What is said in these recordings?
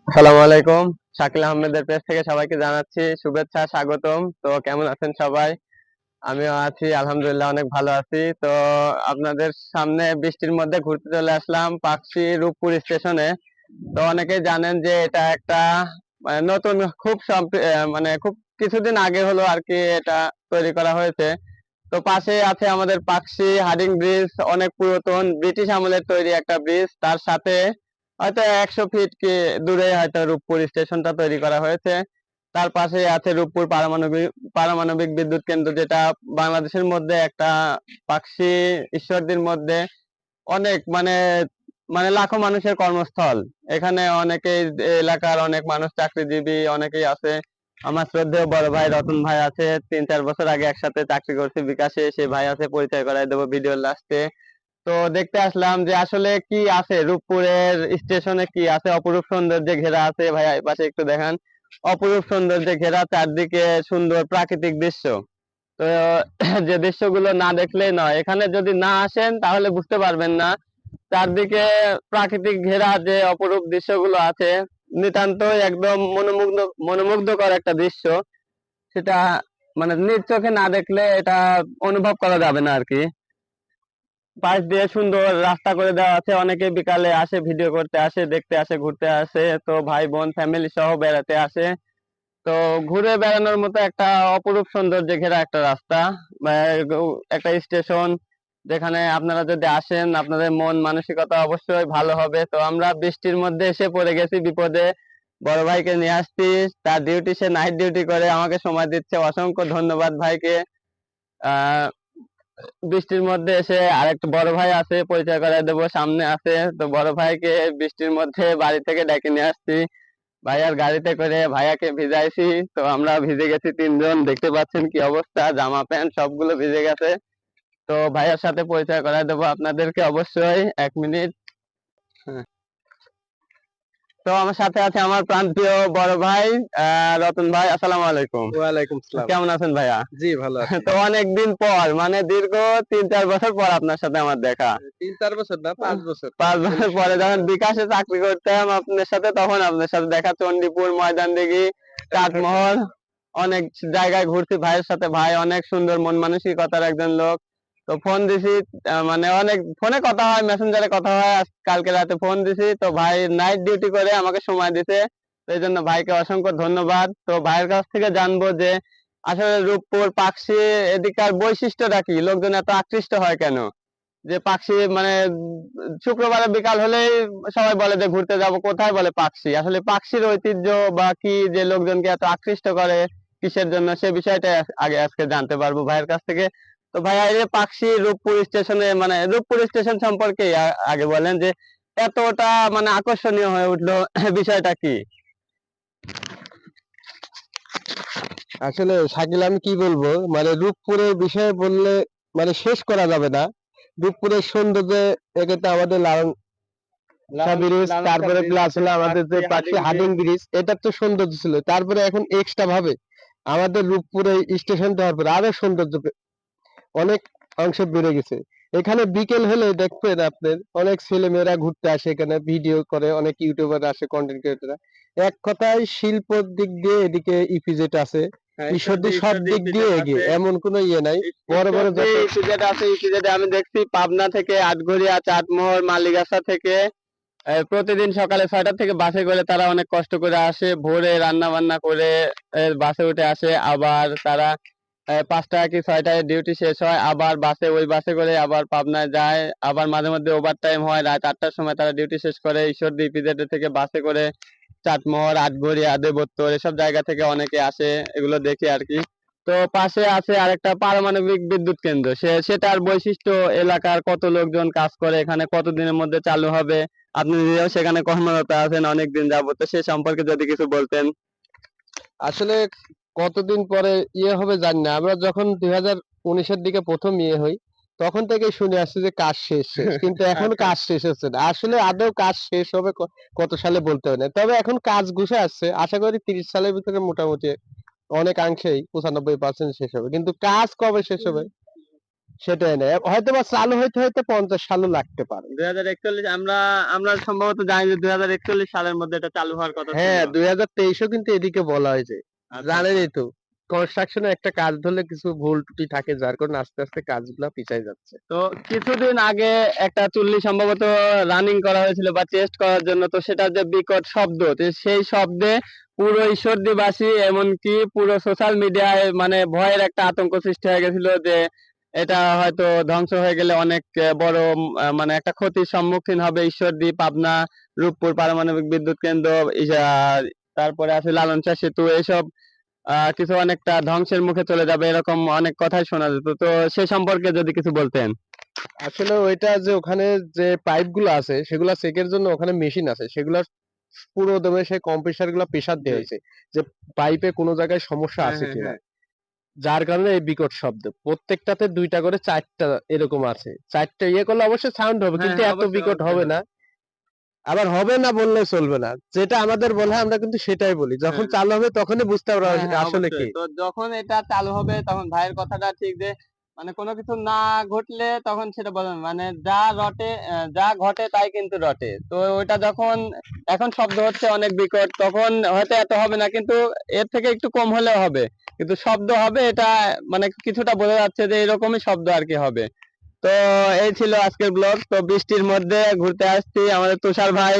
আসসালামু আলাইকুম। শাকিল আহমেদের পেজ থেকে সবাইকে জানাচ্ছি শুভেচ্ছা, স্বাগতম। তো কেমন আছেন সবাই? আমিও আছি, আলহামদুলিল্লাহ অনেক ভালো আছি। তো আপনাদের সামনে বৃষ্টির মধ্যে ঘুরতে চলে আসলাম পাকশি রূপপুর স্টেশনে। তো অনেকেই জানেন যে এটা একটা নতুন, মানে খুব কিছুদিন আগে হলো আর কি এটা তৈরি করা হয়েছে। তো পাশে আছে আমাদের পাকশি হার্ডিং ব্রিজ, অনেক পুরাতন ব্রিটিশ আমলের তৈরি একটা ব্রিজ। তার সাথে হয়তো 100 ফিট কি দূরে হয়তো রূপপুর স্টেশনটা তৈরি করা হয়েছে। তার পাশে আছে রূপপুর পারমাণবিক পারমাণবিক বিদ্যুৎ কেন্দ্র, যেটা বাংলাদেশের মধ্যে একটা পাকশি ঈশ্বরদীর মধ্যে অনেক মানে মানে লাখো মানুষের কর্মস্থল। এখানে অনেকেই এলাকার অনেক মানুষ চাকরিজীবী অনেকেই আছে। আমার শ্রদ্ধেয় বড় ভাই রতন ভাই আছে, 3-4 বছর আগে একসাথে চাকরি করছি বিকাশে। সে ভাই আছে, পরিচয় করাই দেবো ভিডিওর লাস্টে। তো দেখতে আসলাম যে আসলে কি আছে রূপপুরের স্টেশনে, কি আছে অপরূপ সৌন্দর্যে ঘেরা আছে। ভাই এই পাশে একটু দেখান, অপরূপ সৌন্দর্যে ঘেরা, চারদিকে সুন্দর প্রাকৃতিক দৃশ্য। তো যে দৃশ্যগুলো না দেখলেই নয়, এখানে যদি না আসেন তাহলে বুঝতে পারবেন না চারদিকে প্রাকৃতিক ঘেরা যে অপরূপ দৃশ্যগুলো আছে। নিতান্তই একদম মনোমুগ্ধকর একটা দৃশ্য। সেটা মানে নিজ চোখে না দেখলে এটা অনুভব করা যাবে না আর কি। পাশ দিয়ে সুন্দর রাস্তা করে দেওয়া আছে, অনেকে বিকালে আসে, ভিডিও করতে আসে, দেখতে আসে, ঘুরতে আসে। তো ভাই বোন ফ্যামিলি সহ বেড়াতে আসে। তো ঘুরে বেড়ানোর মতো একটা অপরূপ সৌন্দর্যে ঘেরা একটা রাস্তা, বা একটা স্টেশন, যেখানে আপনারা যদি আসেন আপনাদের মন মানসিকতা অবশ্যই ভালো হবে। তো আমরা বৃষ্টির মধ্যে এসে পড়ে গেছি বিপদে, বড় ভাইকে নিয়ে আসছি। তার ডিউটি, সে নাইট ডিউটি করে আমাকে সময় দিচ্ছে, অসংখ্য ধন্যবাদ ভাইকে। আহ বৃষ্টির মধ্যে এসে আরেকটা বড় ভাই আছে, পরিচয় করাই দেবো, সামনে আছে। তো বড় ভাইকে বৃষ্টির মধ্যে বাড়ি থেকে ডেকে নিয়ে আসছি, ভাইয়ার গাড়িতে করে ভাইয়াকে ভিজাইছি। তো আমরা ভিজে গেছি তিনজন, দেখতে পাচ্ছেন কি অবস্থা, জামা প্যান্ট সবগুলো ভিজে গেছে। তো ভাইয়ার সাথে পরিচয় করায় দেবো আপনাদেরকে অবশ্যই, 1 মিনিট। তো আমার সাথে আছে আমার প্রাণপ্রিয় বড় ভাই রতন ভাই। আসসালামু আলাইকুম। ওয়ালাইকুম সালাম। কেমন আছেন ভাইয়া? জি, ভালো আছি। তো অনেকদিন পর, মানে দীর্ঘ 3-4 বছর পর আপনার সাথে আমার দেখা। ৩-৪ বছর না, ৫ বছর। 5 বছর পরে যখন বিকাশে চাকরি করতাম আপনার সাথে, তখন আপনার সাথে দেখা, চণ্ডীপুর, ময়দানদিঘি, চাটমোহর, অনেক জায়গায় ঘুরছি ভাইয়ের সাথে। ভাই অনেক সুন্দর মন মানসিকতার একজন লোক। তো ফোন দিছি, মানে অনেক ফোনে কথা হয়, মেসেঞ্জারে কথা হয়। কালকে রাতে ফোন দিছি, তো ভাই নাইট ডিউটি করে আমাকে সময় দিতে। তো এই জন্য ভাইকে অসংখ্য ধন্যবাদ। তো ভাইয়ের কাছ থেকে জানবো যে আসলে রূপপুর পাকশি এদিককার বৈশিষ্ট্যটা কি, লোকজন এত আকৃষ্ট হয় কেন? যে পাকশি মানে শুক্রবারে বিকাল হলেই সবাই বলে যে ঘুরতে যাব কোথায়, বলে পাকশি। আসলে পাকশির ঐতিহ্য বা কি, যে লোকজনকে এত আকৃষ্ট করে কিসের জন্য, সে বিষয়টা আগে আজকে জানতে পারবো ভাইয়ের কাছ থেকে। তো ভাইয়া, এই যে পাকশি রূপপুর স্টেশনে, মানে রূপপুর স্টেশন সম্পর্কে আগে বলেন যে এতটা মানে আকর্ষণীয় হয়ে উঠলো বিষয়টা কি? আসলে শাকিল, আমি কি বলবো, মানে রূপপুরের বিষয়ে বললে মানে শেষ করা যাবে না। রূপপুরের সৌন্দর্য, একে তো আমাদের লালন শাহ ব্রিজ, তারপরে প্লাস হলো আমাদের যে পাকশি হার্ডিং ব্রিজ, এটা তো সৌন্দর্য ছিল। তারপরে এখন এক্সট্রা ভাবে আমাদের রূপপুরে স্টেশন দেওয়ার পরে আরো সৌন্দর্য অনেক অংশে বেড়ে গেছে। এখানে বিকেল হলে দেখবেন আপনার অনেক ছেলে মেয়েরা ঘুরতে আসে, এখানে ভিডিও করে, অনেক ইউটিউবার আসে, কন্টেন্ট ক্রিয়েটররা। এক কথায় শিল্পর দিক দিয়ে এদিকে ইপিজেড আছে, ঈশ্বরদী সব দিক দিয়ে এগিয়ে, এমন কোনো ইয়ে নাই। বড় বড় যত ইপিজেড আছে, ইপিজেডে আমি দেখছি পাবনা থেকে, আটঘরিয়া, চাটমোহর, মালিগাছা থেকে প্রতিদিন সকালে 6টা থেকে বাসে করে তারা অনেক কষ্ট করে আসে, ভোরে রান্না বান্না করে বাসে উঠে আসে। আবার তারা 5টা কি 6টায় ডিউটি শেষ হয়, আবার বাসে, ওই বাসে করে আবার পাবনায় যায়। আবার মাঝে মধ্যে ওভার টাইম হয়, রাত 8টার সময় তারা ডিউটি শেষ করে ঈশ্বরদী ইপিজেড থেকে বাসে করে চাটমোহর, আটঘরিয়া, দেবোত্তর এসব জায়গা থেকে অনেকে আসে, এগুলো দেখে আর কি। তো পাশে আছে আরেকটা পারমাণবিক বিদ্যুৎ কেন্দ্র, সেটার বৈশিষ্ট্য, এলাকার কত লোকজন কাজ করে এখানে, কতদিনের মধ্যে চালু হবে। আপনি নিজেও সেখানে কর্মরত আছেন অনেকদিন যাবত, তো সে সম্পর্কে যদি কিছু বলতেন। আসলে কতদিন পরে ইয়ে হবে জানি না। আমরা যখন 2019-এর দিকে প্রথম ইয়ে হই, তখন থেকে শুনে আসছি যে কাজ শেষ শেষ, কিন্তু এখন আচ্ছা। কাজ শেষ হচ্ছে না। আসলে আদৌ কাজ শেষ হবে কত সালে বলতে হবে না, তবে এখন কাজ গুছে আসছে। আশা করি 30 সালের ভিতরে মোটামুটি অনেকাংশেই 95% শেষ হবে, কিন্তু কাজ কবে শেষ হবে সেটাই না, হয়তো বা চালু হইতে হইতে 50 সালও লাগতে পারে। 2041 আমরা আমরা সম্ভবত জানি যে 2041 সালের মধ্যে এটা চালু হওয়ার কথা ছিল। হ্যাঁ 2023ও কিন্তু এদিকে বলা হয়েছে। আচ্ছা, জানেনই তো কনস্ট্রাকশনে একটা কাজ ধরলে কিছু ভুল ত্রুটি থাকে, যার কারণে আস্তে আস্তে কাজগুলা পিছায় যাচ্ছে। তো কিছুদিন আগে একটা চুল্লি সম্ভবত রানিং করা হয়েছিল বা টেস্ট করার জন্য, তো সেটা যে বিকট শব্দ, তো সেই শব্দে পুরো ঈশ্বরদীবাসী এমনকি পুরো সোশ্যাল মিডিয়ায় মানে ভয়ের একটা আতঙ্ক সৃষ্টি হয়ে গেছিল যে এটা হয়তো ধ্বংস হয়ে গেলে অনেক বড় মানে একটা ক্ষতির সম্মুখীন হবে ঈশ্বরদী, পাবনা, রূপপুর পারমাণবিক বিদ্যুৎ কেন্দ্র, তারপরে আছে লালন শাহ সেতু, এইসব কিছু অনেকটা ধ্বংসের মুখে চলে যাবে, এরকম অনেক কথাই শোনা যেত। তো সে সম্পর্কে যদি কিছু বলতেন। আসলে ওইটা যে ওখানে যে পাইপ গুলো আছে সেগুলা চেকের জন্য ওখানে মেশিন আছে, সেগুলা পুরো দমে সেই কম্প্রেসার গুলা প্রেসার দেওয়া জি। হয়েছে যে পাইপে কোনো জায়গায় সমস্যা হ্যাঁ, আছে হ্যাঁ, কিনা, হ্যাঁ। যার কারণে এই বিকট শব্দ। প্রত্যেকটাতে 2টা করে 4টা এরকম আছে, 4টা ইয়ে করলে অবশ্যই সাউন্ড হবে, হ্যাঁ, কিন্তু হ্যাঁ, এত অবশ্যই, বিকট অবশ্যই হবে হবে। না। আবার হবে না বললে চলবে না, যেটা আমাদের বলা হয় আমরা কিন্তু সেটাই বলি, যখন হ্যাঁ, চালু হবে তখনই বুঝতে পারবো হ্যাঁ, সেটা হ্যাঁ, আসলে অবশ্যই। কি। তো যখন এটা চালু হবে তখন ভাইয়ের কথাটা ঠিক যে মানে কোনো কিছু না ঘটলে তখন সেটা বলবেন, মানে যা রটে যা ঘটে তাই কিন্তু রটে। তো ওইটা যখন এখন শব্দ হচ্ছে অনেক বিকট, তখন হয়তো এত হবে না, কিন্তু এর থেকে একটু কম হলেও হবে, কিন্তু শব্দ হবে, এটা মানে কিছুটা বোঝা যাচ্ছে যে এরকমই শব্দ আর কি হবে। তো এই ছিল আজকের ব্লগ। তো বৃষ্টির মধ্যে ঘুরতে আসছি, আমাদের তুষার ভাই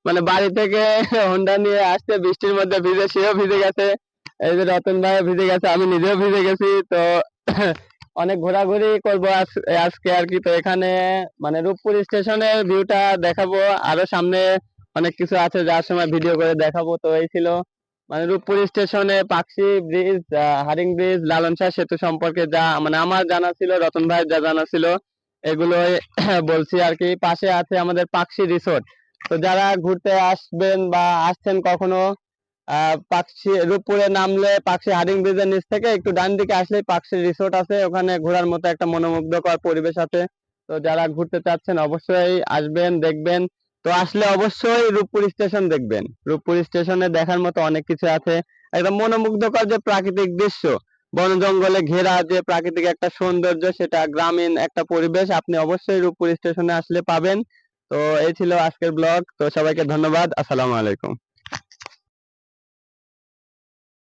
মানে বাড়ি থেকে হোন্ডা নিয়ে আসছে, বৃষ্টির মধ্যে ভিজে, সেও ভিজে গেছে, এই যে রতন ভাই ভিজে গেছে, আমি নিজেও ভিজে গেছি। তো অনেক ঘোরাঘুরি করবো আজকে আর কি। তো এখানে মানে রূপপুর স্টেশনের ভিউটা দেখাবো, আরো সামনে অনেক কিছু আছে যার সময় ভিডিও করে দেখাবো। তো এই ছিল মানে রূপপুর স্টেশনে পাকশি ব্রিজ, হারিং ব্রিজ, লালন শাহ সেতু সম্পর্কে যা মানে আমার জানা ছিল, রতন ভাইয়ের যা জানা ছিল, এগুলোই বলছি আর কি। পাশে আছে আমাদের পাকশি রিসোর্ট। তো যারা ঘুরতে আসবেন বা আসছেন কখনো, পাকশি রূপপুরে নামলে পাকশি হারিং ব্রিজের নিচ থেকে একটু ডান দিকে আসলেই পাকশি রিসোর্ট আছে, ওখানে ঘোরার মতো একটা মনোমুগ্ধকর পরিবেশ আছে। তো যারা ঘুরতে চাচ্ছেন অবশ্যই আসবেন, দেখবেন। তো আসলে অবশ্যই রূপপুর স্টেশন দেখবেন, রূপপুর স্টেশনে দেখার মতো অনেক কিছু আছে। একটা মনোমুগ্ধকর যে প্রাকৃতিক দৃশ্য, বন জঙ্গলে ঘেরা যে প্রাকৃতিক একটা সৌন্দর্য, সেটা গ্রামীণ একটা পরিবেশ, আপনি অবশ্যই রূপপুর স্টেশনে আসলে পাবেন। তো এই ছিল আজকের ব্লগ। তো সবাইকে ধন্যবাদ, আসসালামু আলাইকুম।